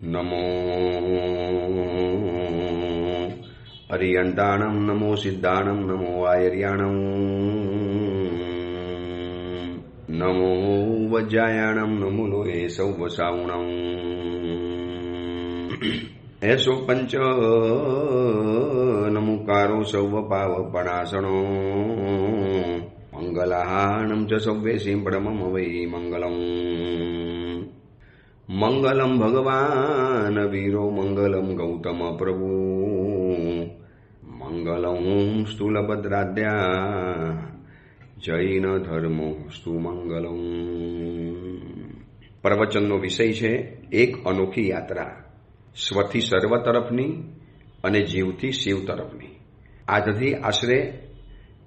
નમો અરિયંતાણમ, નમો સિદ્ધાણમ, નમો આયર્યાણમ, નમો વજ્જાયાણમ, નમો લોહે સૌવસાવણમ. એસો પંચ નમુકારો સૌવ પાવપણાસણો મંગલાહાણમ ચ સૌવે સિંપડમમ વૈ મંગલમ. મંગલમ ભગવાન વીરો, મંગલમ ગૌતમ પ્રભુ, મંગલમ સ્થૂલભદ્રાદ્યા જૈન ધર્મો સ્તુ મંગલમ. પ્રવચનનો વિષય છે એક અનોખી યાત્રા, સ્વથી સર્વ તરફની અને જીવથી શિવ તરફની. આજથી આશરે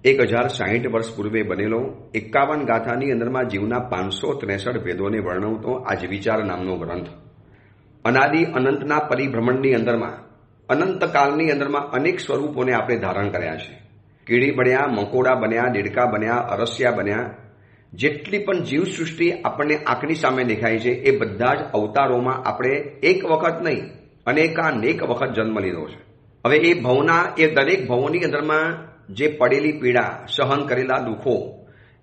1060 વર્ષ પૂર્વે બનેલો 51 ગાથાની અંદરમાં જીવના 563 ભેદોને વર્ણવતો આ વિચાર નામનો ગ્રંથ અનાદિ અનંતના પરિભ્રમણની અંદરમાં અનંતકાળની અંદરમાં અનેક સ્વરૂપોને આપણે ધારણ કર્યા છે. કીડી બન્યા, મકોડા બન્યા, દેડકા બન્યા, અરસિયા બન્યા. જેટલી પણ જીવ સૃષ્ટિ આપણને આંખની સામે દેખાય છે એ બધા જ અવતારોમાં આપણે એક વખત નહીં અનેકાનેક વખત જન્મ લીધો છે. હવે એ ભવના એ દરેક ભવોની અંદરમાં જે પડેલી પીડા, સહન કરેલા દુઃખો,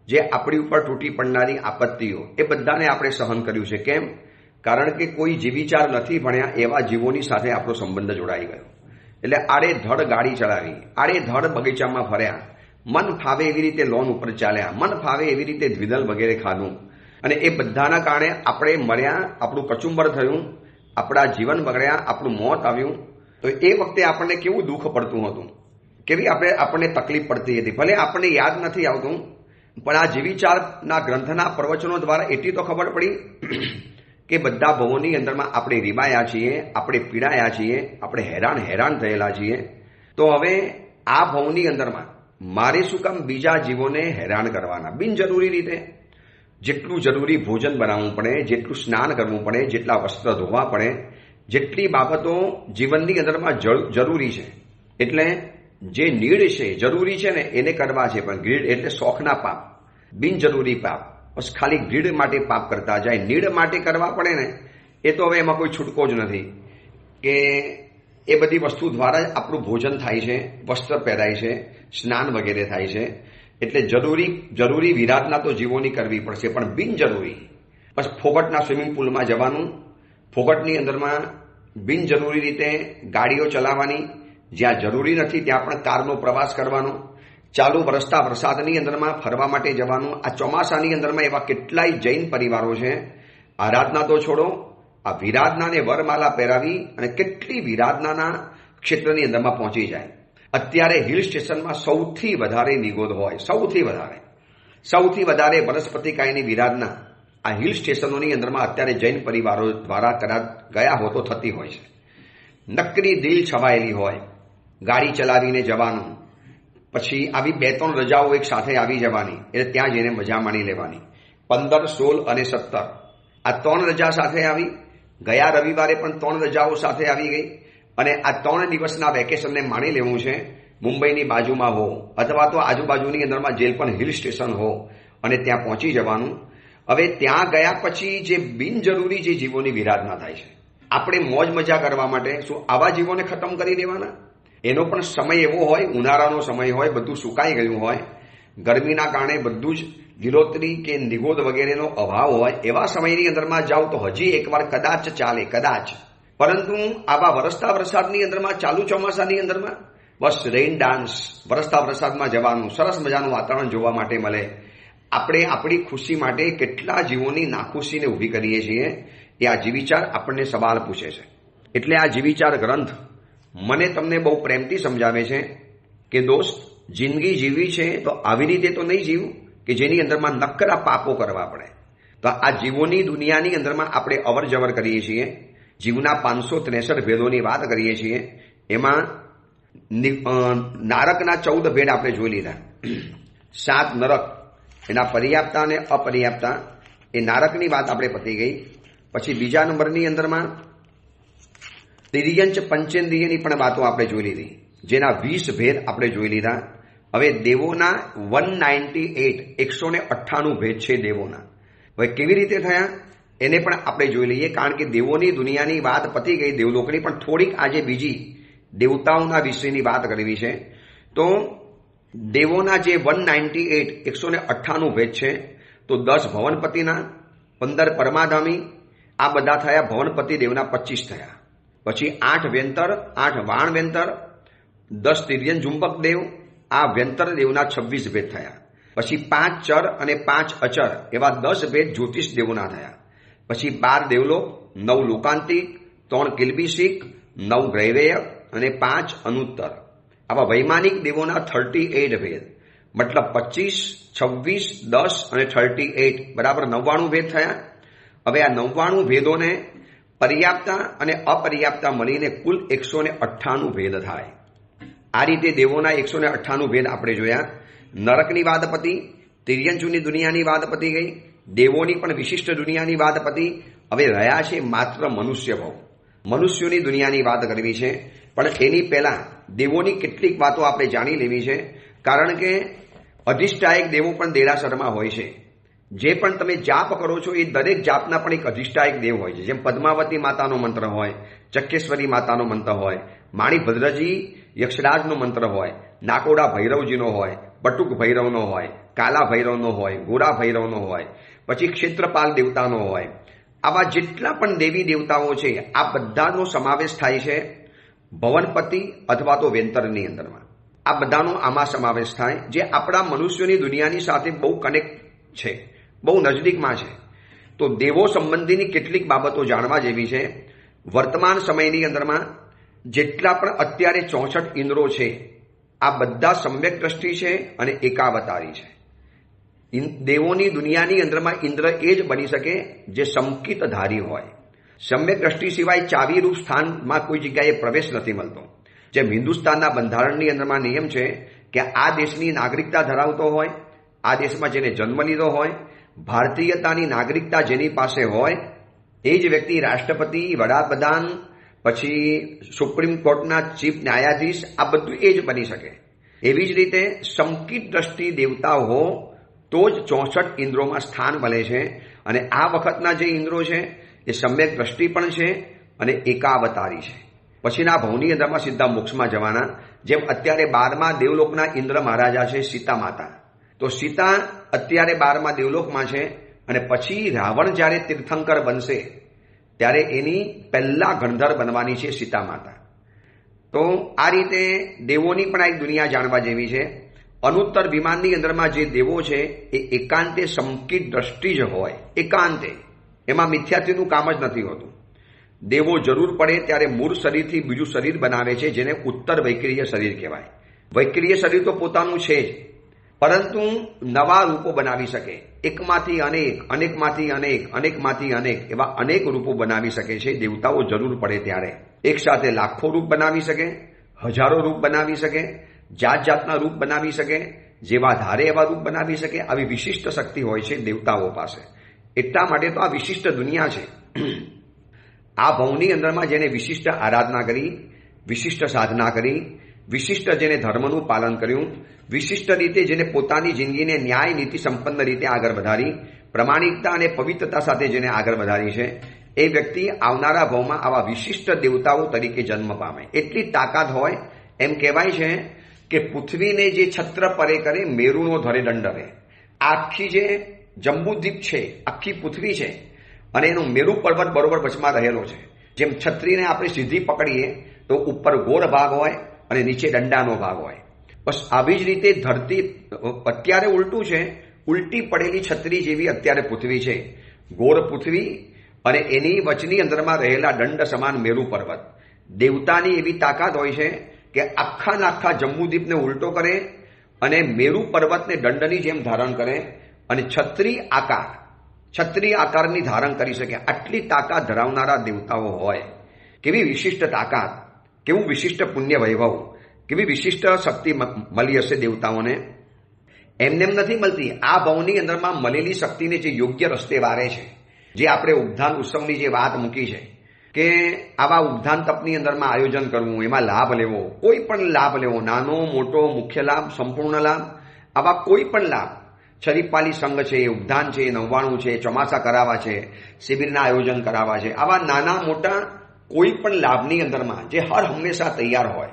જે આપણી ઉપર તૂટી પડનારી આપત્તિઓ, એ બધાને આપણે સહન કર્યું છે. કેમ? કારણ કે કોઈ જીવિચાર નથી ભણ્યા એવા જીવોની સાથે આપણો સંબંધ જોડાઈ ગયો. એટલે આડેધડ ગાડી ચલાવી, આડેધડ બગીચામાં ફર્યા, મન ફાવે એવી રીતે લોન ઉપર ચાલ્યા, મન ફાવે એવી રીતે દ્વિદલ વગેરે ખાધું, અને એ બધાના કારણે આપણે મર્યા, આપણું કચુંબર થયું, આપણા જીવન બગડ્યા, આપણું મોત આવ્યું. તો એ વખતે આપણને કેવું દુઃખ પડતું હતું, કેવી આપણને તકલીફ પડતી હતી. ભલે આપણને યાદ નથી આવતું, પણ આ જીવિચારના ગ્રંથના પ્રવચનો દ્વારા એટલી તો ખબર પડી કે બધા ભવોની અંદરમાં આપણે રીબાયા છીએ, આપણે પીડાયા છીએ, આપણે હેરાન થયેલા છીએ. તો હવે આ ભવની અંદરમાં મારે શું કામ બીજા જીવોને હેરાન કરવાના બિનજરૂરી રીતે? જેટલું જરૂરી ભોજન બનાવવું પડે, જેટલું સ્નાન કરવું પડે, જેટલા વસ્ત્ર ધોવા પડે, જેટલી બાબતો જીવનની અંદરમાં જરૂરી છે, એટલે જે નીડ છે, જરૂરી છે ને એને કરવા છે. પણ ગ્રીડ એટલે શોખના પાપ, બિનજરૂરી પાપ. બસ ખાલી ગ્રીડ માટે પાપ કરતા જાય, નીડ માટે કરવા પડે ને એ તો હવે એમાં કોઈ છૂટકો જ નથી. કે એ બધી વસ્તુ દ્વારા જ આપણું ભોજન થાય છે, વસ્ત્ર પહેરાય છે, સ્નાન વગેરે થાય છે. એટલે જરૂરી વિરાધના તો જીવોની કરવી પડશે, પણ બિનજરૂરી બસ ફોગટના સ્વિમિંગ પુલમાં જવાનું, ફોગટની અંદરમાં બિનજરૂરી રીતે ગાડીઓ ચલાવવાની, જ્યાં જરૂરી નથી ત્યાં પણ કારનો પ્રવાસ કરવાનો, ચાલુ વરસતા વરસાદની અંદરમાં ફરવા માટે જવાનું. આ ચોમાસાની અંદરમાં એવા કેટલાય જૈન પરિવારો છે, આરાધના તો છોડો, આ વિરાધનાને વરમાલા પહેરાવી અને કેટલી વિરાધનાના ક્ષેત્રની અંદરમાં પહોંચી જાય. અત્યારે હિલ સ્ટેશનમાં સૌથી વધારે નિગોદ હોય, સૌથી વધારે વનસ્પતિકાયની વિરાધના આ હિલ સ્ટેશનોની અંદરમાં અત્યારે જૈન પરિવારો દ્વારા કદાચ ગયા હો તો થતી હોય છે. નકરી દિલ છવાયેલી હોય, ગાડી ચલાવીને જવાનું, પછી આવી 2-3 રજાઓ એક સાથે આવી જવાની, એટલે ત્યાં જઈને મજા માણી લેવાની. 15, 16 અને 17 આ 3 રજા સાથે આવી. ગયા રવિવારે પણ 3 રજાઓ સાથે આવી ગઈ, અને આ 3 દિવસના વેકેશનને માણી લેવું છે. મુંબઈની બાજુમાં હો અથવા તો આજુબાજુની અંદરમાં જે પણ હિલ સ્ટેશન હો, અને ત્યાં પહોંચી જવાનું. હવે ત્યાં ગયા પછી જે બિનજરૂરી જે જીવોની વિરાધના થાય છે, આપણે મોજ મજા કરવા માટે શું આવા જીવોને ખતમ કરી દેવાના? એનો પણ સમય એવો હોય, ઉનાળાનો સમય હોય, બધું સુકાઈ ગયું હોય, ગરમીના કારણે બધું જ લીલોતરી કે નિગોદ વગેરેનો અભાવ હોય, એવા સમયની અંદરમાં જાઓ તો હજી એકવાર કદાચ ચાલે, કદાચ. પરંતુ આવા વરસતા વરસાદની અંદરમાં, ચાલુ ચોમાસાની અંદરમાં બસ રેઇન ડાન્સ, વરસતા વરસાદમાં જવાનું, સરસ મજાનું વાતાવરણ જોવા માટે મળે. આપણે આપણી ખુશી માટે કેટલા જીવોની નાખુશીને ઊભી કરીએ છીએ, એ આ જીવિચાર આપણને સવાલ પૂછે છે. એટલે આ જીવિચાર ગ્રંથ મને તમને બહુ પ્રેમથી સમજાવે છે કે દોસ્ત, જિંદગી જીવી છે તો આવી રીતે તો નહીં જીવું કે જેની અંદરમાં નકરા પાપો કરવા પડે. તો આ જીવોની દુનિયાની અંદરમાં આપણે અવર જવર કરીએ છીએ. જીવના 563 ભેદોની વાત કરીએ છીએ. એમાં નારકના 14 ભેદ આપણે જોઈ લીધા. 7 નરક, એના પર્યાપ્તા અને અપર્યાપ્તા, એ નારકની વાત આપણે પતી ગઈ. પછી બીજા નંબરની અંદરમાં તિર્યંચ પંચેન્દ્રિયની પણ વાતો આપણે જોઈ લીધી, જેના 20 ભેદ આપણે જોઈ લીધા. હવે દેવોના 198 198 ભેદ છે દેવોના. હવે કેવી રીતે થયા? એને પણ આપણે જોઈ લઈએ, કારણ કે દેવોની દુનિયાની વાત પતી ગઈ, દેવલોકની, પણ થોડીક આજે બીજી દેવતાઓના વિષયની વાત કરવી છે. તો દેવોના જે 198 ભેદ છે, તો 10 ભવનપતિના, 15 પરમાધામી, આ બધા થયા. ભવનપતિ દેવના 25 થયા. પછી 8 વ્યંતર, 8 વાણ વ્યંતર, 10 તિર્યન જુંબક દેવ, આ વ્યંતર દેવના 26 ભેદ થયા. પછી 5 ચર અને 5 અચર એવા 10 ભેદ જ્યોતિષ દેવોના થયા. પછી 12 દેવલોક, 9 લોકાંતિક, 3 કિલ્બિષિક, 9 ગ્રૈવેય અને 5 અનુત્તર. આવા વૈમાનિક દેવોના 38 ભેદ, મતલબ 25, 26, 10 અને 38 બરાબર 99 ભેદ થયા. હવે આ 99 ભેદોને પર્યાપ્તા અને અપર્યાપ્તા મળીને કુલ 198 ભેદ થાય. આ રીતે દેવોના 198 ભેદ આપણે જોયા. નરકની વાત પતી, તિર્યંચુની દુનિયાની વાત પતી ગઈ, દેવોની પણ વિશિષ્ટ દુનિયાની વાત પતી. હવે રહ્યા છે માત્ર મનુષ્ય ભાવ. મનુષ્યોની દુનિયાની વાત કરવી છે, પણ એની પહેલા દેવોની કેટલીક વાતો આપણે જાણી લેવી છે. કારણ કે અધિષ્ઠાયક દેવો પણ દેરાસરમાં હોય છે. જે પણ તમે જાપ કરો છો એ દરેક જાપના પણ એક અધિષ્ઠાયક દેવ હોય છે. જેમ પદ્માવતી માતાનો મંત્ર હોય, ચક્કેશ્વરી માતાનો મંત્ર હોય, માણી ભદ્રજી યક્ષરાજનો મંત્ર હોય, નાકોડા ભૈરવજીનો હોય, બટુક ભૈરવનો હોય, કાલા ભૈરવનો હોય, ગોરા ભૈરવનો હોય, પછી ક્ષેત્રપાલ દેવતાનો હોય. આવા જેટલા પણ દેવી દેવતાઓ છે આ બધાનો સમાવેશ થાય છે ભવનપતિ અથવા તો વેંતરની અંદરમાં. આ બધાનો આમાં સમાવેશ થાય, જે આપણા મનુષ્યોની દુનિયાની સાથે બહુ કનેક્ટ છે, બહુ નજદીકમાં છે. તો દેવો સંબંધીની કેટલીક બાબતો જાણવા જેવી છે. વર્તમાન સમયની અંદરમાં જેટલા પણ અત્યારે 64 ઇન્દ્રો છે આ બધા સમ્યક દ્રષ્ટિ છે અને એકાવતારી છે. દેવોની દુનિયાની અંદરમાં ઇન્દ્ર એ જ બની શકે જે સંકિતધારી હોય. સમ્યક દ્રષ્ટિ સિવાય ચાવીરૂપ સ્થાનમાં કોઈ જગ્યાએ પ્રવેશ નથી મળતો. જેમ હિન્દુસ્તાનના બંધારણની અંદરમાં નિયમ છે કે આ દેશની નાગરિકતા ધરાવતો હોય, આ દેશમાં જેને જન્મ લીધો હોય, ભારતીયતાની નાગરિકતા જેની પાસે હોય એ જ વ્યક્તિ રાષ્ટ્રપતિ, વડાપ્રધાન, પછી સુપ્રીમ કોર્ટના ચીફ ન્યાયાધીશ, આ બધું એ જ બની શકે. એવી જ રીતે સંકિત દ્રષ્ટિ દેવતા હો તો જ 64 ઇન્દ્રોમાં સ્થાન મળે છે. અને આ વખતના જે ઇન્દ્રો છે એ સમ્યક દ્રષ્ટિ પણ છે અને એકાવતારી છે. પછીના ભવની અંદરમાં સીધા મોક્ષમાં જવાના. જેમ અત્યારે 12મા દેવલોકના ઇન્દ્ર મહારાજા છે સીતા માતા. તો સીતા અત્યારે 12મા દેવલોકમાં છે અને પછી રાવણ જ્યારે તીર્થંકર બનશે ત્યારે એની પહેલા ગણધર બનવાની છે સીતા માતા. તો આ રીતે દેવોની પણ આ એક દુનિયા જાણવા જેવી છે. અનુત્તર વિમાનની અંદરમાં જે દેવો છે એ એકાંતે સંકિત દ્રષ્ટિ જ હોય, એકાંતે. એમાં મિથ્યાત્વનું કામ જ નથી હોતું. દેવો જરૂર પડે ત્યારે મૂળ શરીરથી બીજું શરીર બનાવે છે, જેને ઉત્તર વૈક્રિય શરીર કહેવાય. વૈક્રિય શરીર તો પોતાનું છે જ, પરંતુ નવા રૂપો બનાવી શકે. એકમાંથી અનેક, અનેકમાંથી અનેક, અનેકમાંથી અનેક એવા અનેક રૂપો બનાવી શકે છે દેવતાઓ જરૂર પડે ત્યારે. એક સાથે લાખો રૂપ બનાવી શકે, હજારો રૂપ બનાવી શકે, જાત જાતના રૂપ બનાવી શકે, જેવા ધારે એવા રૂપ બનાવી શકે. આવી વિશિષ્ટ શક્તિ હોય છે દેવતાઓ પાસે. એટલા માટે તો આ વિશિષ્ટ દુનિયા છે. આ ભવની અંદરમાં જેને વિશિષ્ટ આરાધના કરી, વિશિષ્ટ સાધના કરી, વિશિષ્ટ જેને ધર્મનું પાલન કર્યું, વિશિષ્ટ રીતે જેને પોતાની જિંદગીને ન્યાય નીતિ સંપન્ન રીતે આગળ વધારી, પ્રમાણિકતા અને પવિત્રતા સાથે જેને આગળ વધારી છે, એ વ્યક્તિ આવનારા ભવમાં આવા વિશિષ્ટ દેવતાઓ તરીકે જન્મ પામે. એટલી તાકાત હોય. એમ કહેવાય છે કે પૃથ્વીને જે છત્ર પરે કરે, મેરુનો ધરે દંડ રહે. આખી જે જંબુદ્વીપ છે, આખી પૃથ્વી છે અને એનો મેરુ પર્વત બરોબર વચમાં રહેલો છે. જેમ છત્રીને આપણે સીધી પકડીએ તો ઉપર ગોળ ભાગ હોય અને નીચે દંડાનો ભાગ હોય. બસ આવી જ રીતે ધરતી અત્યારે ઉલટું છે. ઉલટી પડેલી છત્રી જેવી અત્યારે પૃથ્વી છે, ગોળ પૃથ્વી અને એની વચની અંદરમાં રહેલા દંડ સમાન મેરુ પર્વત. દેવતાની એવી તાકાત હોય છે કે આખા આખા જંબુદ્વીપને ઉલટો કરે અને મેરુ પર્વતને દંડની જેમ ધારણ કરે અને છત્રી આકારની ધારણ કરી શકે. આટલી તાકાત ધરાવનારા દેવતાઓ હોય. કેવી વિશિષ્ટ તાકાત, કેવું વિશિષ્ટ પુણ્ય વૈભવ, કેવી વિશિષ્ટ શક્તિ મળી હશે દેવતાઓને. એમનેમ નથી મળતી. આ ભવની અંદરમાં મળેલી શક્તિને જે યોગ્ય રસ્તે વારે છે, જે આપણે ઉપધાન ઉત્સવની જે વાત મૂકી છે કે આવા ઉપધાન તપની અંદરમાં આયોજન કરવું, એમાં લાભ લેવો, કોઈ પણ લાભ લેવો, નાનો મોટો મુખ્ય લાભ, સંપૂર્ણ લાભ, આવા કોઈ પણ લાભ શરીફપાલી સંઘ છે, ઉદ્યાન છે, 99 છે, ચોમાસા કરાવવા છે, શિબિરના આયોજન કરાવવા છે, આવા નાના મોટા કોઈ પણ લાભની અંદરમાં જે હર હંમેશા તૈયાર હોય,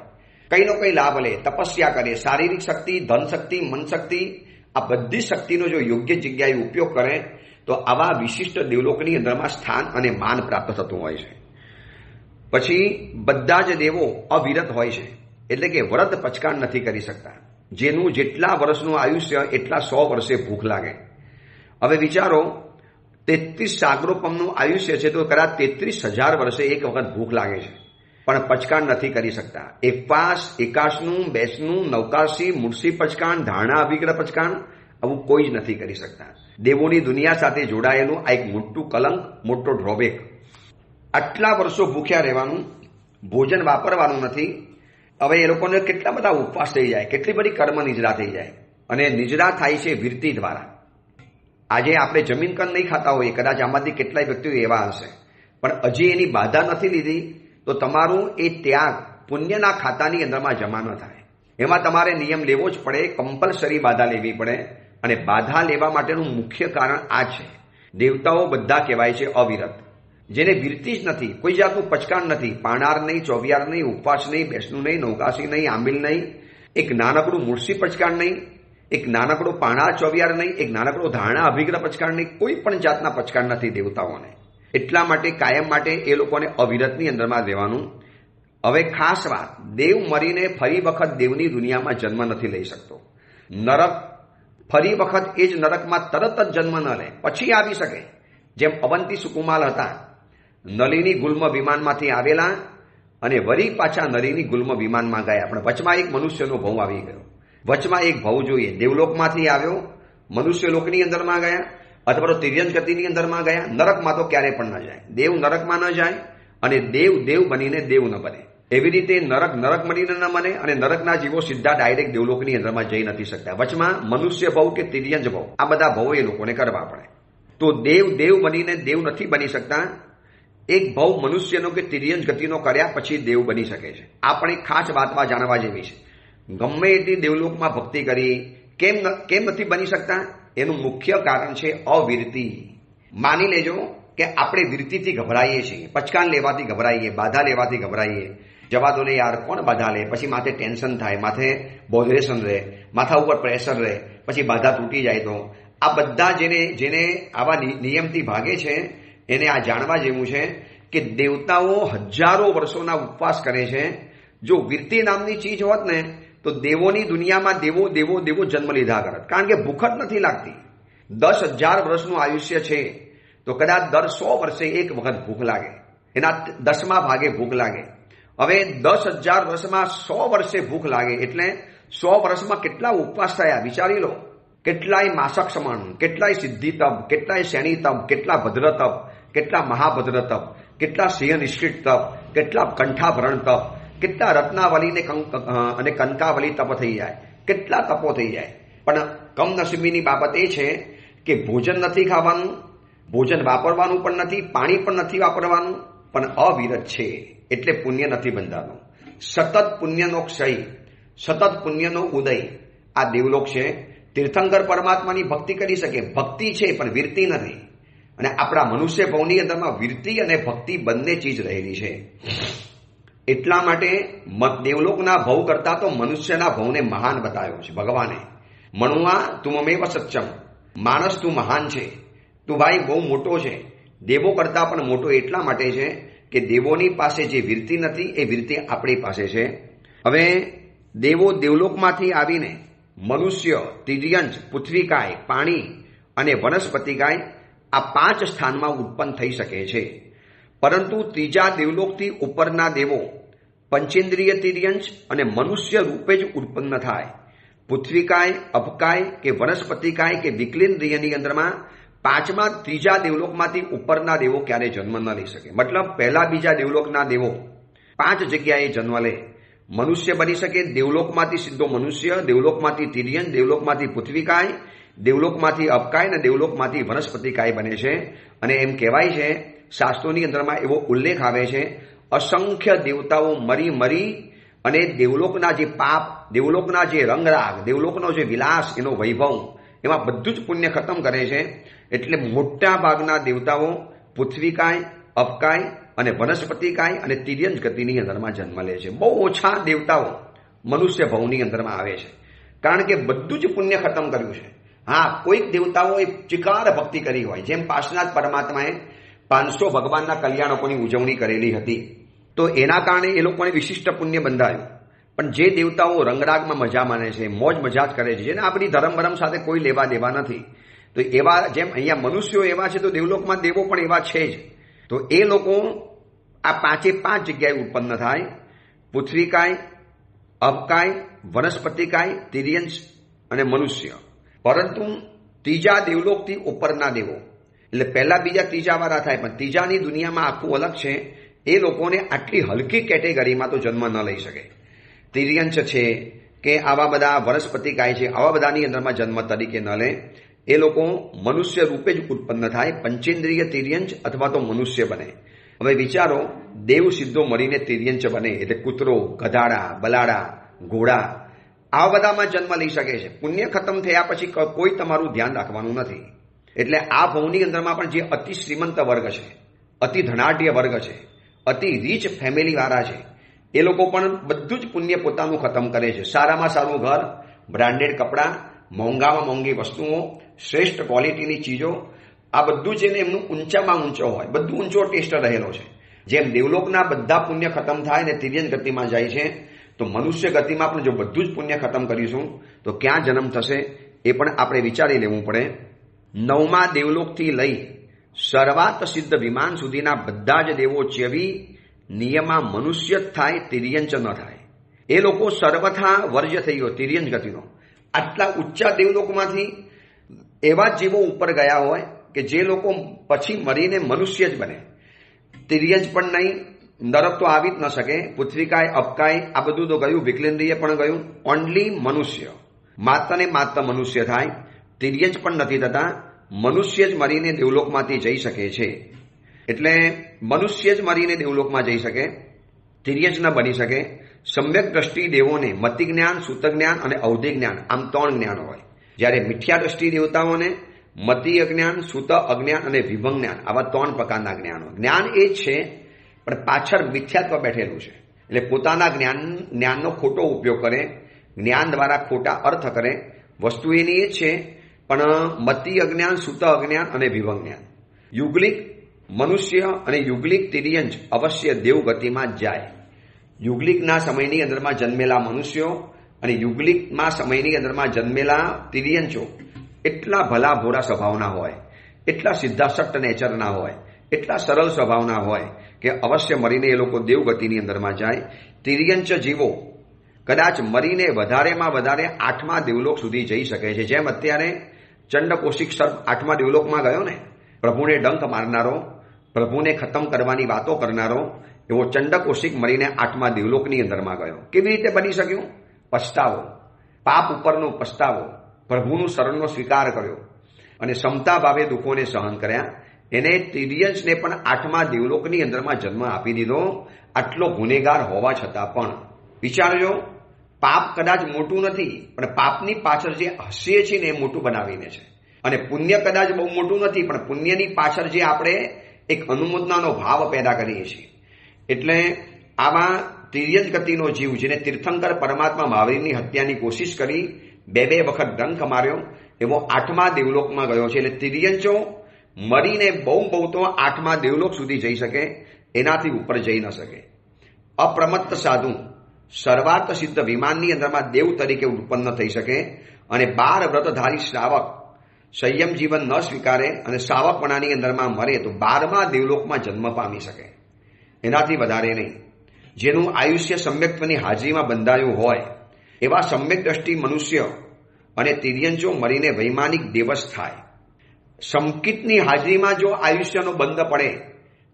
કઈનો કઈ લાભ લે, તપસ્યા કરે, શારીરિક શક્તિ, ધન શક્તિ, મન શક્તિ, આ બધી શક્તિનો જો યોગ્ય જગ્યાએ ઉપયોગ કરે તો આવા વિશિષ્ટ દેવલોકની અંદરમાં સ્થાન અને માન પ્રાપ્ત થતું હોય છે. પછી બધા જ દેવો અવિરત હોય છે, એટલે કે વ્રત પચકાણ નથી કરી શકતા. જેનું જેટલા વર્ષનું આયુષ્ય એટલા 100 વર્ષે ભૂખ લાગે. હવે વિચારો, 33 સાગરોપમનું આયુષ્ય છે તો કદાચ 33,000 વર્ષે એક વખત ભૂખ લાગે છે, પણ પચકાણ નથી કરી શકતા. એકપાસ, એકાશનું, બેસનું, નવકાશી, મૂળસી પચકાણ, ધારણા અભિગ્રહ પચકાણ આવું કોઈ જ નથી કરી શકતા. દેવોની દુનિયા સાથે જોડાયેલું આ એક મોટું કલંક, મોટો ડ્રોબેક. આટલા વર્ષો ભૂખ્યા રહેવાનું, ભોજન વાપરવાનું નથી. હવે એ લોકોને કેટલા બધા ઉપવાસ થઈ જાય, કેટલી બધી કર્મ નિજરા થઈ જાય, અને નિજરા થાય છે વિરતી દ્વારા. આજે આપણે જમીન કન નહીં ખાતા હોઈએ, કદાચ આમાંથી કેટલાય વ્યક્તિઓ એવા હશે, પણ હજી એની બાધા નથી લીધી તો તમારું એ ત્યાગ પુણ્યના ખાતાની અંદરમાં જમા ન થાય. એમાં તમારે નિયમ લેવો જ પડે, કમ્પલસરી બાધા લેવી પડે. અને બાધા લેવા માટેનું મુખ્ય કારણ આ છે. દેવતાઓ બધા કહેવાય છે અવિરત, જેને વિરતી જ નથી, કોઈ જાતનું પચકાણ નથી, પાણાર નહીં, ચોવિયાર નહીં, ઉપવાસ નહીં, બેસનું નહીં, નૌકાશી નહીં, આંબિલ નહીં, એક નાનકડું મૂળસી પચકાણ નહીં, એક નાનકડો પાણાર ચોવિયાર નહીં, એક નાનકડો ધારણા અભિગ્રહ પચકાણ નહીં, કોઈ પણ જાતના પચકાણ નથી દેવતાઓને. એટલા માટે કાયમ માટે એ લોકોને અવિરતની અંદરમાં રહેવાનું. હવે ખાસ વાત, દેવ મરીને ફરી વખત દેવની દુનિયામાં જન્મ નથી લઈ શકતો. નરક ફરી વખત એ જ નરકમાં તરત જ જન્મ ન લે, પછી આવી શકે. જેમ અવંતી સુકુમાલ હતા, નલીની ગુલ્મ વિમાનમાંથી આવેલા અને વળી પાછા નલીની ગુલ્મ વિમાનમાં ગયા, પણ વચમાં એક મનુષ્યનો ભવ આવી ગયો. વચમાં એક ભવ જોઈએ, દેવલોકમાંથી આવ્યો, મનુષ્ય લોકની અંદરમાં ગયા, અથવા તો તિર્યંજ ગતિની અંદરમાં ગયા. નરકમાં તો ક્યારે પણ ન જાય, દેવ નરકમાં ન જાય અને દેવ દેવ બનીને દેવ ન બને. એવી રીતે નરક નરક બનીને ન બને અને નરકના જીવો સીધા ડાયરેક્ટ દેવલોકની અંદરમાં જઈ નથી શકતા. વચમાં મનુષ્ય ભવ કે તિર્યંજ ભવ, આ બધા ભવો એ લોકોને કરવા પડે. તો દેવ દેવ બનીને દેવ નથી બની શકતા. એક ભવ મનુષ્યનો કે તિર્યંજ ગતિનો કર્યા પછી દેવ બની શકે છે. આ પણ એક ખાસ વાતમાં જાણવા જેવી છે. ગમે એટલી દેવલોકમાં ભક્તિ કરી કેમ નથી બની શકતા? એનું મુખ્ય કારણ છે અવિરતી. માની લેજો કે આપણે વિરતીથી ગભરાઈએ છીએ, પચકાણ લેવાથી ગભરાઈએ, બાધા લેવાથી ગભરાઈએ. જવા દો ને યાર, કોણ બાધા લે? પછી માથે ટેન્શન થાય, માથે બોધરેશન રહે, માથા ઉપર પ્રેશર રહે, પછી બાધા તૂટી જાય. તો આ બધા જેને આવા નિયમથી ભાગે છે એને આ જાણવા જેવું છે કે દેવતાઓ હજારો વર્ષોના ઉપવાસ કરે છે. જો વિરતી નામની ચીજ હોત ને તો દેવોની દુનિયામાં દેવો દેવો દેવો જન્મ લીધા કરત, કારણ કે ભૂખ જ નથી લાગતી. 10,000 વર્ષનું આયુષ્ય છે તો કદાચ દર 100 વર્ષે એક વખત ભૂખ લાગે, એના 10મા ભાગે ભૂખ લાગે. હવે 10,000 વર્ષમાં 100 વર્ષે ભૂખ લાગે એટલે 100 વર્ષમાં કેટલા ઉપવાસ થયા વિચારી લો. કેટલાય માસક સમણ, કેટલાય સિદ્ધિ તપ, કેટલાય શેણી તપ, કેટલા ભદ્ર તપ, કેટલા મહાભદ્ર તપ, કેટલા સિંહ નિષ્ઠિત તપ, કેટલા કંઠાભરણ તપ, કેટલા રત્નાવલી અને કનકાવલી તપ થઈ જાય, કેટલા તપો થઈ જાય. પણ કમનસીબીની બાબત એ છે કે ભોજન નથી ખાવાનું, ભોજન વાપરવાનું પણ નથી, પાણી પણ નથી વાપરવાનું, પણ અવિરત છે એટલે પુણ્ય નથી બંધાતું. સતત પુણ્યનો ક્ષય, સતત પુણ્યનો ઉદય આ દેવલોક છે. તીર્થંકર પરમાત્માની ભક્તિ કરી શકે, ભક્તિ છે પણ વિરતી નથી. અને આપણા મનુષ્ય ભવની અંદરમાં વિરતી અને ભક્તિ બંને ચીજ રહેલી છે. એટલા માટે દેવલોકના ભવ કરતા તો મનુષ્યના ભવને મહાન બતાવ્યો છે ભગવાને. મણુઆ તુમમેવ સત્યમ, માણસ તું મહાન છે, તું ભાઈ બહુ મોટો છે. દેવો કરતા પણ મોટો એટલા માટે છે કે દેવોની પાસે જે વિરતી નથી એ વિરતી આપણી પાસે છે. હવે દેવો દેવલોકમાંથી આવીને મનુષ્ય, તિર્યંજ, પૃથ્વીકાય, પાણી અને વનસ્પતિકાય આ 5 સ્થાનમાં ઉત્પન્ન થઈ શકે છે. પરંતુ ત્રીજા દેવલોકથી ઉપરના દેવો પંચેન્દ્રિય તિર્યંજ અને મનુષ્ય રૂપે જ ઉત્પન્ન થાય. પૃથ્વીકાય, અપકાય કે વનસ્પતિકાય કે વિકલેન્દ્રિયની અંદરમાં 5મા ત્રીજા દેવલોકમાંથી ઉપરના દેવો ક્યારે જન્મ ન લઈ શકે. મતલબ પહેલા બીજા દેવલોકના દેવો 5 જગ્યાએ જન્મ લે. મનુષ્ય બની શકે, દેવલોકમાંથી સીધો મનુષ્ય, દેવલોકમાંથી તિર્યંજ, દેવલોકમાંથી પૃથ્વીકાય, દેવલોકમાંથી અપકાય અને દેવલોકમાંથી વનસ્પતિકાય બને છે. અને એમ કહેવાય છે, શાસ્ત્રોની અંદરમાં એવો ઉલ્લેખ આવે છે, અસંખ્ય દેવતાઓ મરી અને દેવલોકના જે પાપ, દેવલોકના જે રંગરાગ, દેવલોકનો જે વિલાસ, એનો વૈભવ એમાં બધું જ પુણ્ય ખતમ કરે છે. એટલે મોટા ભાગના દેવતાઓ પૃથ્વીકાય, અપકાય અને વનસ્પતિકાય અને તિર્યંજ ગતિની અંદરમાં જન્મ લે છે. બહુ ઓછા દેવતાઓ મનુષ્ય ભવની અંદરમાં આવે છે, કારણ કે બધું જ પુણ્ય ખતમ કર્યું છે. હા, કોઈક દેવતાઓએ ચિકાર ભક્તિ કરી હોય, જેમ પાર્શ્વનાથ પરમાત્માએ 500 ભગવાનના કલ્યાણકોની ઉજવણી કરેલી હતી, તો એના કારણે એ લોકોને વિશિષ્ટ પુણ્ય બંધાયું. પણ જે દેવતાઓ રંગરાગમાં મજા માને છે, મોજ મજા જ કરે છે, જેને આપણી ધર્મ સાથે કોઈ લેવા દેવા નથી, તો એવા જેમ અહીંયા મનુષ્યો એવા છે, તો દેવલોકમાં દેવો પણ એવા છે જ. તો એ લોકો આ 5 જગ્યાએ ઉત્પન્ન થાય: પૃથ્વીકાય, અપકાય, વનસ્પતિકાય, તિર્યંજ અને મનુષ્ય. પરંતુ ત્રીજા દેવલોકથી ઉપરના દેવો, એટલે પહેલા બીજા ત્રીજા વાળા થાય, પણ ત્રીજાની દુનિયામાં આખું અલગ છે. એ લોકોને આટલી હલકી કેટેગરીમાં તો જન્મ ન લઈ શકે. તિર્યંચ છે કે આવા બધા વનસ્પતિકાય છે, આવા બધાની અંદરમાં જન્મ તરીકે ન લે. એ લોકો મનુષ્ય રૂપે જ ઉત્પન્ન થાય, પંચેન્દ્રિય તિર્યંચ અથવા તો મનુષ્ય બને. હવે વિચારો, દેવ સિદ્ધો મળીને તિર્યંચ બને, એટલે કૂતરો, ગધાડા, બલાડા, ઘોડા, આવા બધામાં જન્મ લઈ શકે છે. પુણ્ય ખતમ થયા પછી કોઈ તમારું ધ્યાન રાખવાનું નથી. એટલે આ ભવની અંદરમાં પણ જે અતિ શ્રીમંત વર્ગ છે, અતિ ધનાઢ્ય વર્ગ છે, અતિ રીચ ફેમિલીવાળા છે, એ લોકો પણ બધું જ પુણ્ય પોતાનું ખતમ કરે છે. સારામાં સારું ઘર, બ્રાન્ડેડ કપડાં, મોંઘામાં મોંઘી વસ્તુઓ, શ્રેષ્ઠ ક્વોલિટીની ચીજો, આ બધું જ એને એમનું ઊંચામાં ઊંચો હોય, બધું ઊંચો ટેસ્ટ રહેલો છે. જેમ દેવલોકના બધા પુણ્ય ખતમ થાય ને તિર્યંજ ગતિમાં જાય છે, તો મનુષ્ય ગતિમાં પણ જો બધું જ પુણ્ય ખતમ કરીશું તો ક્યાં જન્મ થશે એ પણ આપણે વિચારી લેવું પડે. 9મા દેવલોકથી લઈ સર્વાત સિદ્ધ વિમાન સુધીના બધા જ દેવો ચેવી નિયમમાં મનુષ્ય જ થાય, તિર્યંચ ન થાય. એ લોકો સર્વથા વર્જ્ય થઈ ગયો તિર્યંજ ગતિનો. આટલા ઊંચા દેવલોકમાંથી એવા જીવો ઉપર ગયા હોય કે જે લોકો પછી મરીને મનુષ્ય જ બને. તિર્યંચ પણ નહીં, નરક તો આવી જ ન શકે, પૃથ્વીકાય, અપકાય આ બધું તો ગયું, વિકલેન્દ્રિય પણ ગયું. ઓનલી મનુષ્ય, માત્ર ને માત્ર મનુષ્ય થાય. તિર્યંચ પણ નથી થતા, મનુષ્ય જ મરીને દેવલોકમાંથી જઈ શકે છે. એટલે મનુષ્ય જ મરીને દેવલોકમાં જઈ શકે, તિર્યંચ ન બની શકે. સમ્યક દ્રષ્ટિ દેવોને મતિ જ્ઞાન, સૂત જ્ઞાન અને અવધિ જ્ઞાન, આમ 3 જ્ઞાન હોય. જ્યારે મિથ્યા દ્રષ્ટિ દેવતાઓને મતિ અજ્ઞાન, સૂત અજ્ઞાન અને વિભંગ જ્ઞાન, આવા 3 પ્રકારના જ્ઞાનો. જ્ઞાન એ જ છે, પણ પાછળ મિથ્યાત્વ બેઠેલું છે. એટલે પોતાના જ્ઞાનનો ખોટો ઉપયોગ કરે, જ્ઞાન દ્વારા ખોટા અર્થ કરે. વસ્તુ એની એ છે, પણ મતિ અજ્ઞાન, સૂત અજ્ઞાન અને વિભંગ જ્ઞાન. યુગલિક મનુષ્ય અને યુગલિક તિર્યંચ અવશ્ય દેવ ગતિમાં જ જાય. યુગલિકના સમયની અંદરમાં જન્મેલા મનુષ્યો અને યુગલિકમાં સમયની અંદરમાં જન્મેલા તિર્યંચો એટલા ભલા ભોળા સ્વભાવના હોય, એટલા સીધા સટ્ટ નેચરના હોય, એટલા સરળ સ્વભાવના હોય કે અવશ્ય મરીને એ લોકો દેવગતિની અંદરમાં જાય. તિર્યંચ જીવો કદાચ મરીને વધારેમાં વધારે 8મા દેવલોક સુધી જઈ શકે છે. જેમ અત્યારે ચંડકોશિક સર્પ 8મા દેવલોકમાં ગયો ને, પ્રભુને ડંખ મારનારો, પ્રભુને ખતમ કરવાની વાતો કરનારો, એવો ચંડકોશિક મરીને 8મા દેવલોકની અંદરમાં ગયો. કેવી રીતે બની શક્યું? પસ્તાવો, પાપ ઉપરનો પસ્તાવો, પ્રભુનું શરણનો સ્વીકાર કર્યો અને ક્ષમતા ભાવે દુઃખોને સહન કર્યા. એને તિર્યંચને પણ 8મા દેવલોકની અંદરમાં જન્મ આપી દીધો, આટલો ગુનેગાર હોવા છતાં પણ. વિચારજો, પાપ કદાચ મોટું નથી, પણ પાપની પાછળ જે હસીએ છીએ ને એ મોટું બનાવીને છે. અને પુણ્ય કદાચ બહુ મોટું નથી, પણ પુણ્યની પાછળ જે આપણે એક અનુમોદનાનો ભાવ પેદા કરીએ છીએ. એટલે આમાં તિર્યંચ ગતિનો જીવ, જેને તીર્થંકર પરમાત્મા મહાવીરની હત્યાની કોશિશ કરી, 2 વખત ડંખ માર્યો, એવો 8મા દેવલોકમાં ગયો છે. એટલે તિર્યંચો મરીને બહુ તો 8મા દેવલોક સુધી જઈ શકે, એનાથી ઉપર જઈ ન શકે. અપ્રમત્ત સાધુ સર્વાર્થ સિદ્ધ વિમાનની અંદરમાં દેવ તરીકે ઉત્પન્ન થઈ શકે અને 12 વ્રતધારી શ્રાવક સંયમ જીવન ન સ્વીકારે અને શ્રાવકપણાની અંદરમાં મરે તો 12મા દેવલોકમાં જન્મ પામી શકે, એનાથી વધારે નહીં. જેનું આયુષ્ય સમ્યક્ત્વની હાજરીમાં બંધાયું હોય એવા સમ્યક દ્રષ્ટિ મનુષ્ય અને તિર્યંચો મરીને વૈમાનિક દેવસ થાય. સંકિતની હાજરીમાં જો આયુષ્યનો બંધ પડે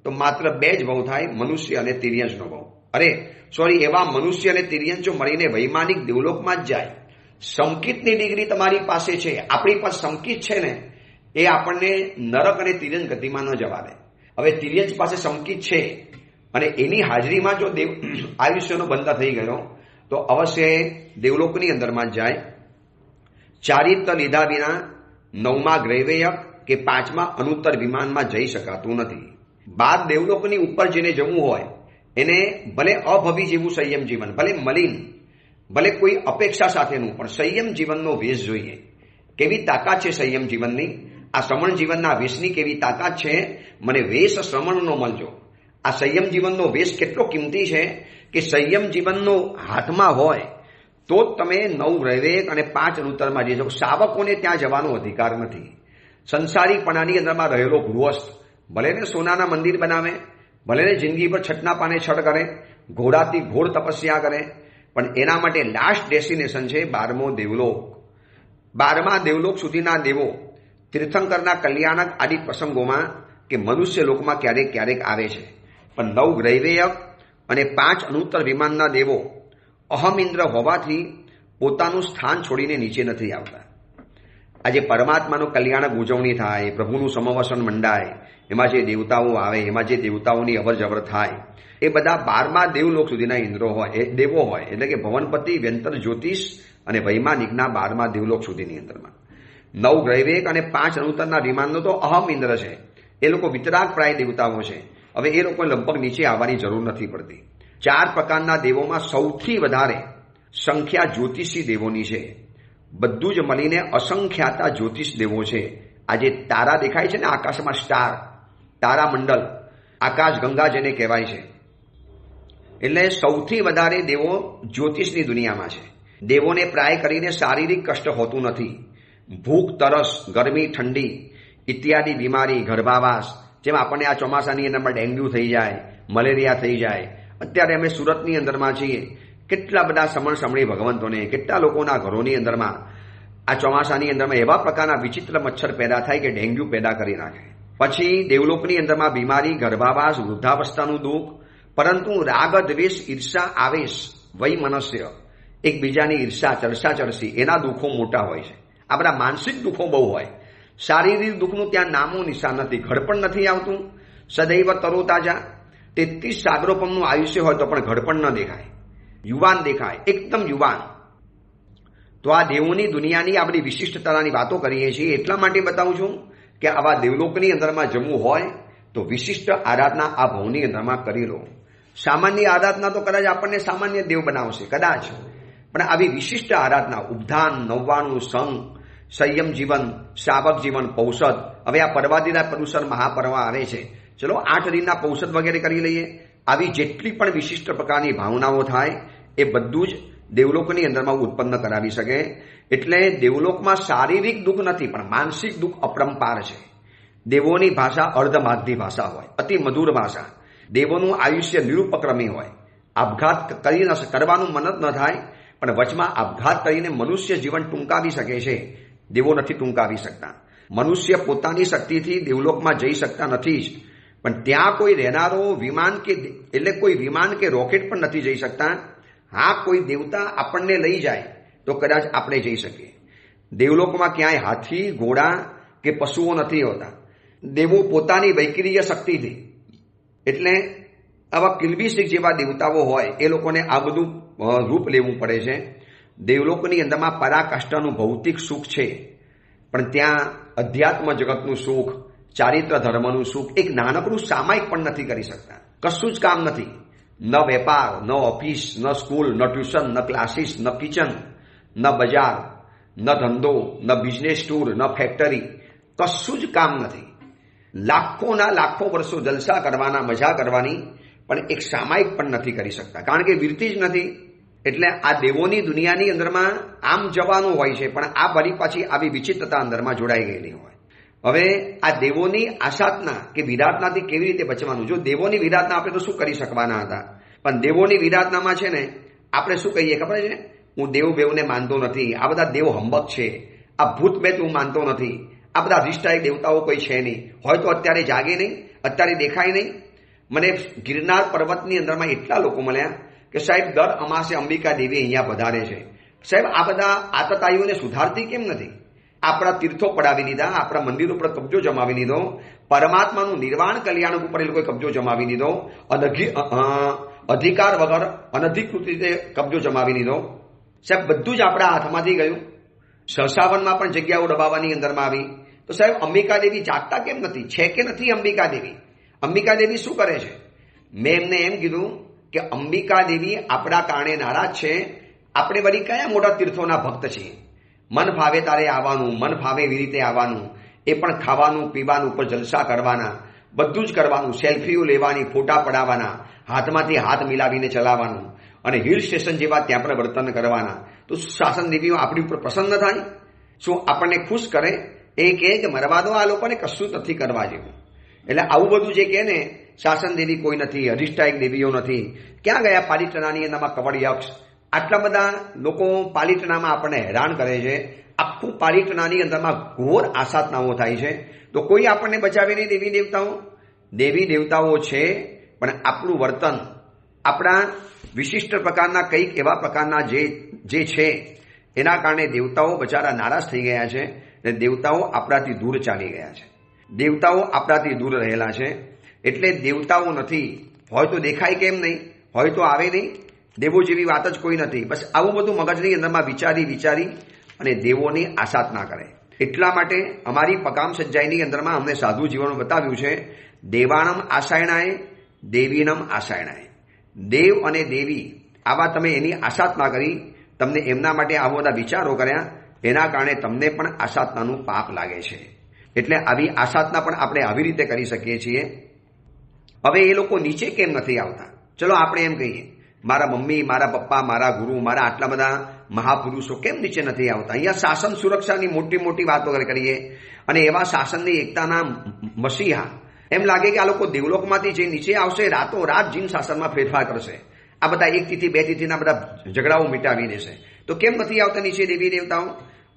તો માત્ર 2 જ ભવ થાય, મનુષ્ય અને તિર્યંચનો ભવ. એવા મનુષ્ય અને તિર્યંચો મળીને વૈમાનિક દેવલોકમાં જ જાય. સંકિતની ડિગ્રી તમારી પાસે છે, આપણી પાસે સંકિત છે ને, એ આપણને નરક અને તિર્યંચ ગતિમાં ન જવા દે. હવે તિર્યંચ પાસે સંકિત છે અને એની હાજરીમાં જો આયુષ્યનો બંધ થઈ ગયો તો અવશ્ય દેવલોકની અંદરમાં જ જાય. ચારિત્ર લીધા વિના 9મા ગ્રૈવેયક કે 5મા અનુત્તર વિમાનમાં જઈ શકાતું નથી. 12 દેવલોકની ઉપર જેને જવું હોય એને ભલે અભવી જેવું સંયમ જીવન, ભલે મલિન, ભલે કોઈ અપેક્ષા સાથેનું, પણ સંયમ જીવનનો વેશ જોઈએ. કેવી તાકાત છે સંયમ જીવનની? આ શ્રમણ જીવનના વેશની કેવી તાકાત છે? મને વેશ શ્રમણનો મળજો. આ સંયમ જીવનનો વેશ કેટલો કિંમતી છે કે સંયમ જીવનનો હાથમાં હોય તો જ તમે 9 ગ્રૈવેયક અને 5 અનુત્તરમાં જઈ શકો. સાવકોને ત્યાં જવાનો અધિકાર નથી. સંસારીપણાની અંદરમાં રહેલો ગૃહસ્થ ભલે ને સોનાના મંદિર બનાવે, ભલે ને જિંદગી પર છઠના પાને છઠ કરે, ઘોડાથી ઘોર તપસ્યા કરે, પણ એના માટે લાસ્ટ ડેસ્ટિનેશન છે 12મો દેવલોક. 12મા દેવલોક સુધીના દેવો તીર્થંકરના કલ્યાણક આદિ પ્રસંગોમાં કે મનુષ્ય લોકમાં ક્યારેક ક્યારેક આવે છે, પણ 9 ગ્રૈવેયક અને 5 અનુત્તર વિમાનના દેવો અહમ ઇન્દ્ર હોવાથી પોતાનું સ્થાન છોડીને નીચે નથી આવતા. આજે પરમાત્માનો કલ્યાણક ઉજવણી થાય, પ્રભુનું સમવસન મંડાય, એમાં જે દેવતાઓ આવે, એમાં જે દેવતાઓની અવર જવર થાય, એ બધા 12મા દેવલોક સુધીના ઇન્દ્રો હોય, દેવો હોય, એટલે કે ભવનપતિ, વ્યંતર, જ્યોતિષ અને વૈમાનિકના 12મા દેવલોક સુધીની અંદરમાં. 9 ગ્રૈવેયક અને 5 અનુત્તરના વિમાનનો તો અહમ ઇન્દ્ર છે. એ લોકો વિતરાગ પ્રાય દેવતાઓ છે. હવે એ લોકો લગભગ નીચે આવવાની જરૂર નથી પડતી. 4 પ્રકારના દેવોમાં સૌથી વધારે સંખ્યા જ્યોતિષી દેવોની છે. બધું જ મળીને અસંખ્યાતા જ્યોતિષ દેવો છે. આજે તારા દેખાય છે ને આકાશમાં, સ્ટાર, તારામંડળ, આકાશ ગંગા જેને કહેવાય છે, એટલે સૌથી વધારે દેવો જ્યોતિષની દુનિયામાં છે. દેવોને પ્રાય કરીને શારીરિક કષ્ટ હોતું નથી. ભૂખ, તરસ, ગરમી, ઠંડી ઇત્યાદિ બીમારી, ગર્ભાવાસ, જેમ આપણને આ ચોમાસાની અંદરમાં ડેન્ગ્યુ થઈ જાય, મલેરિયા થઈ જાય. અત્યારે અમે સુરતની અંદરમાં છીએ, કેટલા બધા સમણી ભગવંતોને, કેટલા લોકોના ઘરોની અંદરમાં આ ચોમાસાની અંદરમાં એવા પ્રકારના વિચિત્ર મચ્છર પેદા થાય કે ડેન્ગ્યુ પેદા કરી નાખે. પછી દેવલોકની અંદરમાં બીમારી, ગર્ભાવાસ, વૃદ્ધાવસ્થાનું દુઃખ, પરંતુ રાગ, દ્વેષ, ઈર્ષા, આવેશ, વૈમનસ્ય, એકબીજાની ઈર્ષા, ચર્ચા ચરસી, એના દુઃખો મોટા હોય છે. આ બધા માનસિક દુઃખો બહુ હોય. શારીરિક દુઃખનું ત્યાં નામો નિશાન નથી. ઘડપણ નથી આવતું. સદૈવ તરોતાજા, 33 સાગરોપમનું આયુષ્ય હોય તો પણ ઘડપણ ન દેખાય, યુવાન દેખાય, એકદમ યુવાન. તો આ દેવોની દુનિયાની આ બધી વિશિષ્ટતાની વાતો કરીએ છીએ એટલા માટે બતાવું છું કે આવા દેવલોકની અંદરમાં જમવું હોય તો વિશિષ્ટ આરાધના આ ભવની અંદરમાં કરી લો. સામાન્ય આરાધના તો કદાચ આપણને સામાન્ય દેવ બનાવશે કદાચ, પણ આવી વિશિષ્ટ આરાધના, ઉપધાન, 99 સંગ, સંયમ જીવન, શાવક જીવન, પૌષધ. હવે આ પર્વાદિના પરુષર મહાપર્વ આવે છે, ચલો 8 દિનના પૌષધ વગેરે કરી લઈએ. આવી જેટલી પણ વિશિષ્ટ પ્રકારની ભાવનાઓ થાય એ બધું જ દેવલોકની અંદરમાં ઉત્પન્ન કરાવી શકે. એટલે દેવલોકમાં શારીરિક દુઃખ નથી, પણ માનસિક દુઃખ અપરંપાર છે. દેવોની ભાષા અર્ધમાગધી ભાષા હોય, અતિ મધુર ભાષા. દેવોનું આયુષ્ય નિરુપક્રમી હોય. આપઘાત કરવાનું મન જ ન થાય, પણ વચમાં આપઘાત કરીને મનુષ્ય જીવન ટૂંકાવી શકે છે. દેવો નથી ટૂંકાવી શકતા. મનુષ્ય પોતાની શક્તિથી દેવલોકમાં જઈ શકતા નથી જ, પણ ત્યાં કોઈ રહેનારો વિમાન કે એટલે કોઈ વિમાન કે રોકેટ પણ નથી જઈ શકતા. હા, કોઈ દેવતા આપણને લઈ જાય તો કદાચ આપણે જઈ શકીએ. દેવલોકમાં ક્યાંય હાથી, ઘોડા કે પશુઓ નથી હોતા. દેવો પોતાની વૈક્રિય શક્તિથી, એટલે આવા કિલ્બિશિક જેવા દેવતાઓ હોય એ લોકોને આ બધું રૂપ લેવું પડે છે. દેવલોકની અંદરમાં પરાકાષ્ઠાનું ભૌતિક સુખ છે, પણ ત્યાં અધ્યાત્મ જગતનું સુખ, ચારિત્ર ધર્મનું સુખ એક નાનકડું સામાયિક પણ નથી કરી શકતા. કશું જ કામ નથી. ન વેપાર, ન ઓફિસ, ન સ્કૂલ, ન ટ્યુશન, ન ક્લાસીસ, ન કિચન, ન બજાર, ન ધંધો, ન બિઝનેસ ટૂર, ન ફેક્ટરી, કશું જ કામ નથી. લાખોના લાખો વર્ષો જલસા કરવાના, મજા કરવાની, પણ એક સામાયિક પણ નથી કરી શકતા, કારણ કે વિરતી જ નથી. એટલે આ દેવોની દુનિયાની અંદરમાં આમ જવાનું હોય છે, પણ આ બધી પાછી આવી વિચિત્રતા અંદરમાં જોડાઈ ગયેલી હોય. હવે આ દેવોની આસાધના કે વિરાટનાથી કેવી રીતે બચવાનું? જો દેવોની વિરાટના આપણે તો શું કરી શકવાના હતા, પણ દેવોની વિરાટનામાં છે ને આપણે શું કહીએ ખબર છે? હું દેવ બેવને માનતો નથી, આ બધા દેવ હંબક છે, આ ભૂત બેત હું માનતો નથી, આ બધા અધિષ્ઠાયક દેવતાઓ કોઈ છે નહીં, હોય તો અત્યારે જાગે નહીં, અત્યારે દેખાય નહીં. મને ગિરનાર પર્વતની અંદરમાં એટલા લોકો મળ્યા કે સાહેબ દર અમાસે અંબિકા દેવી અહીંયા પધારે છે. સાહેબ આ બધા આતતાઈઓને સુધારતી કેમ નથી? આપણા તીર્થો પડાવી લીધા, આપણા મંદિર ઉપર કબજો જમાવી લીધો, પરમાત્માનું નિર્વાણ કલ્યાણ ઉપર એ લોકોએ કબજો જમાવી લીધો, અધિકાર વગર અનધિકૃત રીતે કબજો જમાવી લીધો. સાહેબ બધું જ આપણા હાથમાંથી ગયું. સરસાવનમાં પણ જગ્યાઓ દબાવવાની અંદરમાં આવી. તો સાહેબ અંબિકા દેવી જાગતા કેમ નથી? છે કે નથી અંબિકા દેવી? અંબિકા દેવી શું કરે છે? મેં એમને એમ કીધું કે અંબિકા દેવી આપણા કારણે નારાજ છે. આપણે વળી કયા મોટા તીર્થોના ભક્ત છીએ? મન ફાવે તારે આવવાનું, મન ફાવે એવી રીતે આવવાનું, એ પણ ખાવાનું પીવાનું ઉપર જલસા કરવાના, બધું જ કરવાનું, સેલ્ફીઓ લેવાની, ફોટા પડાવવાના, હાથમાંથી હાથ મિલાવીને ચલાવવાનું અને હિલ સ્ટેશન જેવા ત્યાં પણ વર્તન કરવાના. તો શાસન દેવીઓ આપણી ઉપર પ્રસન્ન થાય? શું આપણને ખુશ કરે? એ કહે કે મરવા દો, આ લોકોને કશું નથી કરવા જેવું. એટલે આવું બધું જે કહે ને, શાસન દેવી કોઈ નથી, અધિષ્ઠાયક દેવીઓ નથી. ક્યાં ગયા પાલિતાણાની અંદરમાં કવળ યક્ષ? આટલા બધા લોકો પાલિતાણામાં આપણને હેરાન કરે છે. આખું પાલિતાણાની અંદરમાં ઘોર આસાધનાઓ થાય છે. તો કોઈ આપણને બચાવે નહીં. દેવી દેવતાઓ દેવી દેવતાઓ છે, પણ આપણું વર્તન, આપણા વિશિષ્ટ પ્રકારના કંઈક એવા પ્રકારના જે છે એના કારણે દેવતાઓ બચારા નારાજ થઈ ગયા છે અને દેવતાઓ આપણાથી દૂર ચાલી ગયા છે. દેવતાઓ આપણાથી દૂર રહેલા છે. એટલે દેવતાઓ નથી હોય તો દેખાય કેમ નહીં? હોય તો આવે નહીં? દેવો જેવી વાત જ કોઈ નથી. બસ આવું બધું મગજની અંદરમાં વિચારી અને દેવોની આસાધના કરે. એટલા માટે અમારી પકામ સજ્જાઈની અંદરમાં અમને સાધુ જીવન બતાવ્યું છે. દેવાણમ આસાયણાય, દેવીનમ આસાયણાય. દેવ અને દેવી આવા તમે એની આસાધના કરી, તમને એમના માટે આવા બધા વિચારો કર્યા, એના કારણે તમને પણ આસાધનાનું પાપ લાગે છે. એટલે આવી આસાધના પણ આપણે આવી રીતે કરી શકીએ છીએ. હવે એ લોકો નીચે કેમ નથી આવતા? ચલો આપણે એમ કહીએ, મારા મમ્મી, મારા પપ્પા, મારા ગુરુ, મારા આટલા બધા મહાપુરુષો કેમ નીચે નથી આવતા? અહીંયા શાસન સુરક્ષાની મોટી મોટી વાતો કરીએ અને એવા શાસનની એકતાના મસીહા, એમ લાગે કે આ લોકો દેવલોકમાંથી જે નીચે આવશે રાતોરાત જીન શાસનમાં ફેરફાર કરશે. આ બધા એક તિથિ બે તિથિના બધા ઝઘડાઓ મિટાવી દેશે. તો કેમ નથી આવતા નીચે દેવી દેવતાઓ?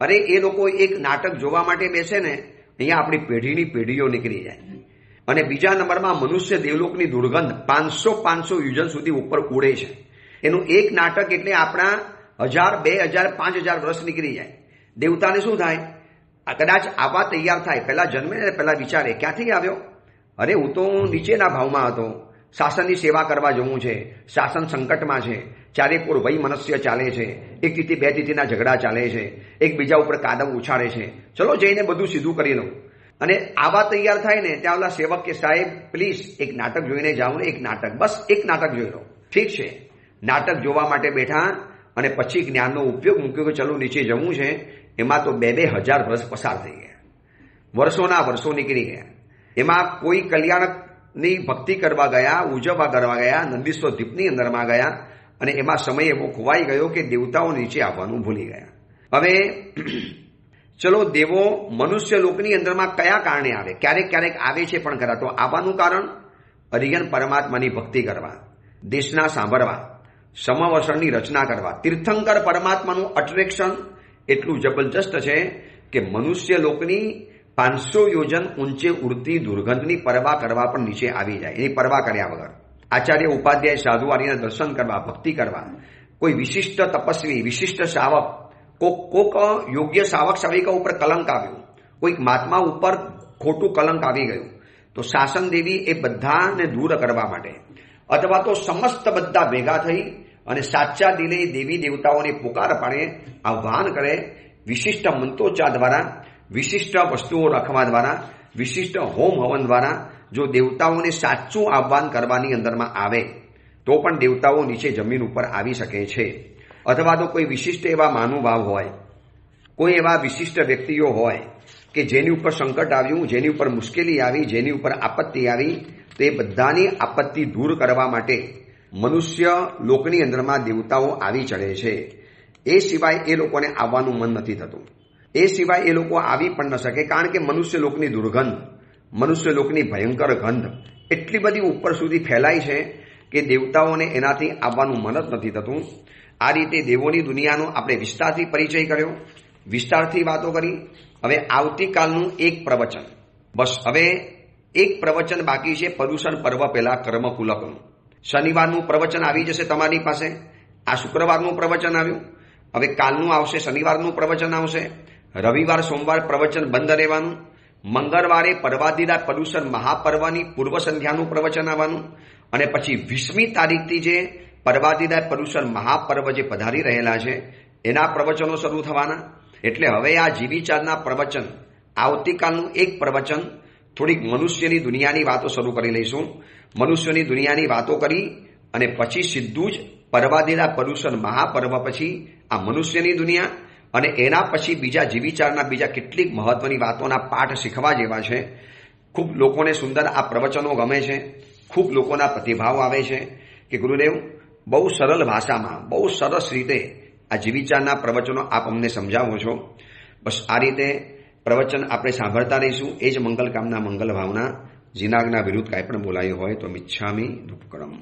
અરે એ લોકો એક નાટક જોવા માટે બેસે ને, અહીંયા આપણી પેઢીની પેઢીઓ નીકળી જાય. અને બીજા નંબરમાં મનુષ્ય દેવલોકની દુર્ગંધ 500 યુજન સુધી ઉપર ઉડે છે. એનું એક નાટક એટલે આપણા 1000, 2000, 5000 વર્ષ નીકળી જાય. દેવતાને શું થાય? કદાચ આવા તૈયાર થાય, પહેલા જન્મે ને પહેલા વિચારે ક્યાંથી આવ્યો? અરે હું તો નીચેના ભાવમાં હતો, શાસનની સેવા કરવા જવું છે, શાસન સંકટમાં છે, ચારેકોર વય મનસ્ય ચાલે છે, એક તિથિ બે તિથિના ઝઘડા ચાલે છે, એકબીજા ઉપર કાદવ ઉછાળે છે, ચલો જઈને બધું સીધું કરી લઉં. અને આવા તૈયાર થાય ને ત્યાં ઓલા સેવક કે સાહેબ પ્લીઝ એક નાટક જોઈને જાઓ ને, એક નાટક, બસ એક નાટક જોઈ લો. ઠીક છે, નાટક જોવા માટે બેઠા અને પછી જ્ઞાનનો ઉપયોગ મૂક્યો કે ચલો નીચે જવું છે. એમાં તો 2,000 વર્ષ પસાર થઈ ગયા, વર્ષોના વર્ષો નીકળી ગયા. એમાં કોઈ કલ્યાણની ભક્તિ કરવા ગયા, ઉજવવા કરવા ગયા, નંદીશ્વર દ્વીપની અંદરમાં ગયા અને એમાં સમય એવો ખોવાઈ ગયો કે દેવતાઓ નીચે આવવાનું ભૂલી ગયા. હવે ચલો દેવો મનુષ્ય લોકની અંદરમાં કયા કારણે આવે? ક્યારેક ક્યારેક આવે છે પણ ખરા. તો આવવાનું કારણ અરિયન પરમાત્માની ભક્તિ કરવા, દેશના સાંભળવા, સમવસરની રચના કરવા. તીર્થંકર પરમાત્માનું અટ્રેક્શન એટલું જબરજસ્ત છે કે મનુષ્ય લોકની 500 યોજન ઊંચે ઉડતી દુર્ગંધની પરવા કરવા પણ નીચે આવી જાય, એની પરવા કર્યા વગર. આચાર્ય ઉપાધ્યાય સાધુ આદિના દર્શન કરવા, ભક્તિ કરવા. કોઈ વિશિષ્ટ તપસ્વી, વિશિષ્ટ શાવક, કોક યોગ્ય શાવક શાવિકા ઉપર કલંક આવ્યું, કોઈક મહાત્મા ઉપર ખોટું કલંક આવી ગયું, તો શાસન દેવી એ બધાને દૂર કરવા માટે અથવા તો સમસ્ત બધા ભેગા થઈ અને સાચા દિલે દેવી દેવતાઓને પુકાર પાડે, આહ્વાન કરે, વિશિષ્ટ મંત્રોચ્ચાર દ્વારા, વિશિષ્ટ વસ્તુઓ રાખવા દ્વારા, વિશિષ્ટ હોમ હવન દ્વારા જો દેવતાઓને સાચું આહ્વાન કરવાની અંદરમાં આવે તો પણ દેવતાઓ નીચે જમીન ઉપર આવી શકે છે. અથવા તો કોઈ વિશિષ્ટ એવા મહાનુભાવ હોય, કોઈ એવા વિશિષ્ટ વ્યક્તિઓ હોય કે જેની ઉપર સંકટ આવ્યું, જેની ઉપર મુશ્કેલી આવી, જેની ઉપર આપત્તિ આવી, તો એ બધાની આપત્તિ દૂર કરવા માટે મનુષ્ય લોકની અંદરમાં દેવતાઓ આવી ચડે છે. એ સિવાય એ લોકોને આવવાનું મન નથી થતું. એ સિવાય એ લોકો આવી પણ ન શકે, કારણ કે મનુષ્ય લોકની દુર્ગંધ, મનુષ્ય લોકની ભયંકર ગંધ એટલી બધી ઉપર સુધી ફેલાય છે કે દેવતાઓને એનાથી આવવાનું મન જ નથી થતું. આ રીતે દેવોની દુનિયાનો આપણે વિસ્તારથી પરિચય કર્યો, વિસ્તારથી વાતો કરી. હવે આવતીકાલનું એક પ્રવચન, બસ હવે એક પ્રવચન બાકી છે પર્યુષણ પર્વ પહેલા કર્મકુલકનું. શનિવારનું પ્રવચન આવી જશે તમારી પાસે, આ શુક્રવારનું પ્રવચન આવ્યું, હવે કાલનું આવશે, શનિવારનું પ્રવચન આવશે, રવિવાર સોમવાર પ્રવચન બંધ રહેવાનું, મંગળવારે પર્વાધિરાજ પર્યુષણ મહાપર્વની પૂર્વ સંધ્યાનું પ્રવચન આવવાનું અને પછી 20મી તારીખથી જે પર્વાધિરાજ પર્યુષણ મહાપર્વ જે પધારી રહેલા છે એના પ્રવચનો શરૂ થવાના. એટલે હવે આ જીવિચારના પ્રવચન, આવતીકાલનું એક પ્રવચન થોડીક મનુષ્યની દુનિયાની વાતો શરૂ કરી લઈશું. મનુષ્યની દુનિયાની વાતો કરી અને પછી સીધું જ પરવાદેલા પર્યુષણ મહાપર્વ પછી આ મનુષ્યની દુનિયા અને એના પછી બીજા જીવિચારના બીજા કેટલીક મહત્વની વાતોના પાઠ શીખવા જેવા છે. ખૂબ લોકોને સુંદર આ પ્રવચનો ગમે છે. ખૂબ લોકોના પ્રતિભાવ આવે છે કે ગુરુદેવ બહુ સરળ ભાષામાં, બહુ સરસ રીતે આ જીવિચારના પ્રવચનો આપ અમને સમજાવો છો. બસ આ રીતે પ્રવચન આપણે સાંભળતા રહીશું. એ જ મંગલ કામના, મંગલ ભાવના. જીનાગના વિરુદ્ધ કાંઈ પણ બોલાયું હોય તો મિચ્છામી દુક્કડમ.